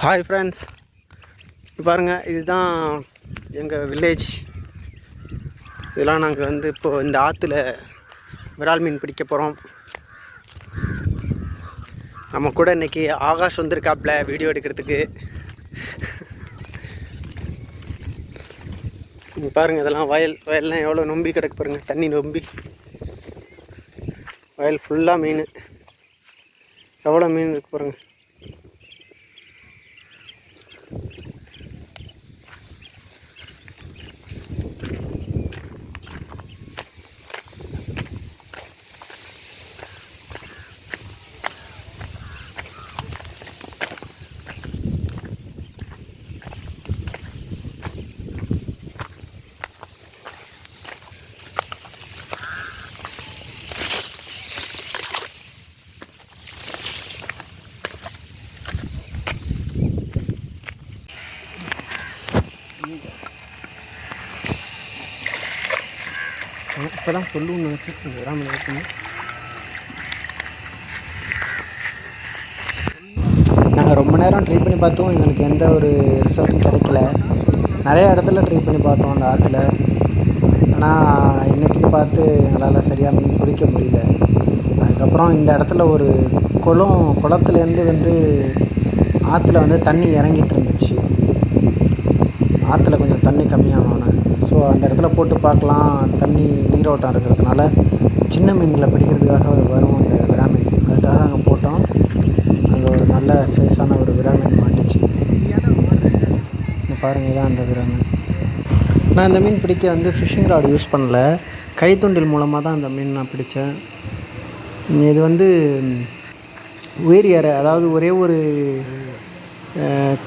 Hi friends, பாருங்கள், இதுதான் எங்கள் வில்லேஜ். இதெல்லாம் நாங்கள் இப்போது இந்த ஆற்றுல விரால் மீன் பிடிக்க போகிறோம். நம்ம கூட இன்றைக்கி ஆகாஷ் வந்திருக்காப்புல வீடியோ எடுக்கிறதுக்கு. இங்கே பாருங்கள், இதெல்லாம் வயல்லாம் எவ்வளோ நொம்பி கிடக்கு பாருங்கள். தண்ணி நொம்பி வயல் ஃபுல்லாக மீன். எவ்வளோ மீன் இருக்குது பாருங்கள். இப்போ தான் சொல்லுன்னு நினச்சி விராமல் இருக்குங்க. நாங்கள் ரொம்ப நேரம் ட்ரை பண்ணி பார்த்தோம், எங்களுக்கு எந்த ஒரு ரிசல்ட்டும் கிடைக்கல. நிறைய இடத்துல ட்ரை பண்ணி பார்த்தோம் அந்த ஆற்றுல. ஆனால் இன்றைக்கின்னு பார்த்து எங்களால் சரியாக மீன் பிடிக்க முடியல. அதுக்கப்புறம் இந்த இடத்துல ஒரு குளத்துலேருந்து ஆற்றுல தண்ணி இறங்கிட்டு இருந்துச்சு. ஆற்றுல கொஞ்சம் தண்ணி கம்மியானோன்னு ஸோ அந்த இடத்துல போட்டு பார்க்கலாம், தண்ணி நீரோட்டம் இருக்கிறதுனால சின்ன மீன்களை பிடிக்கிறதுக்காக அது வரும் அந்த விரா மீன். அதுக்காக அங்கே போட்டோம். அங்கே ஒரு நல்ல சைஸான ஒரு விரா மீன் மாட்டிச்சு. பாருங்கள், தான் அந்த விரா மீன். நான் இந்த மீன் பிடிக்க ஃபிஷ்ஷிங் ராடு யூஸ் பண்ணல, கைத்தூண்டில் மூலமாக தான் அந்த மீன் நான் பிடித்தேன். இது உயிர் ஏற, அதாவது ஒரே ஒரு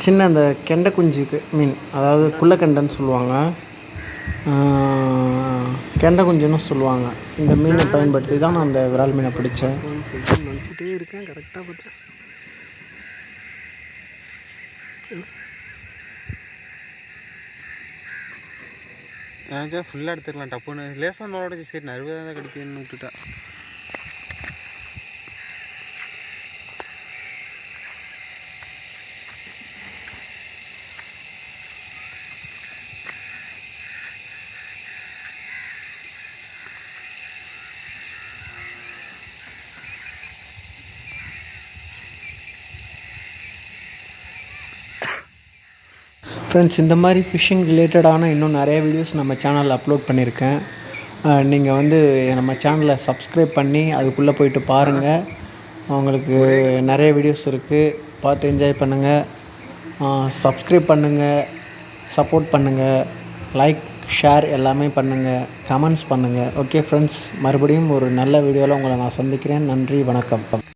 சின்ன அந்த கெண்டை குஞ்சுக்கு மீன், அதாவது குள்ளக்கெண்டைன்னு சொல்லுவாங்க, கெண்டை குஞ்சுன்னு சொல்லுவாங்க. இந்த மீனை பயன்படுத்தி தான் நான் அந்த விரால் மீனை பிடித்தேன். நினச்சிட்டே இருக்கேன், கரெக்டாக பார்த்தேன். நினச்சா ஃபுல்லாக எடுத்துக்கலாம் டப்புன்னு. லேசாக நோடச்சு, சரி நறுவாக தான் கிடைக்குன்னு விட்டுட்டா. ஃப்ரெண்ட்ஸ், இந்த மாதிரி ஃபிஷ்ஷிங் ரிலேட்டடான இன்னும் நிறைய வீடியோஸ் நம்ம சேனலில் அப்லோட் பண்ணியிருக்கேன். நீங்கள் நம்ம சேனலை சப்ஸ்கிரைப் பண்ணி அதுக்குள்ளே போயிட்டு பாருங்கள். அவங்களுக்கு நிறைய வீடியோஸ் இருக்குது, பார்த்து என்ஜாய் பண்ணுங்கள். சப்ஸ்கிரைப் பண்ணுங்கள், சப்போர்ட் பண்ணுங்கள், லைக் ஷேர் எல்லாமே பண்ணுங்கள், கமெண்ட்ஸ் பண்ணுங்கள். ஓகே ஃப்ரெண்ட்ஸ், மறுபடியும் ஒரு நல்ல வீடியோவில் உங்களை நான் சந்திக்கிறேன். நன்றி, வணக்கம்.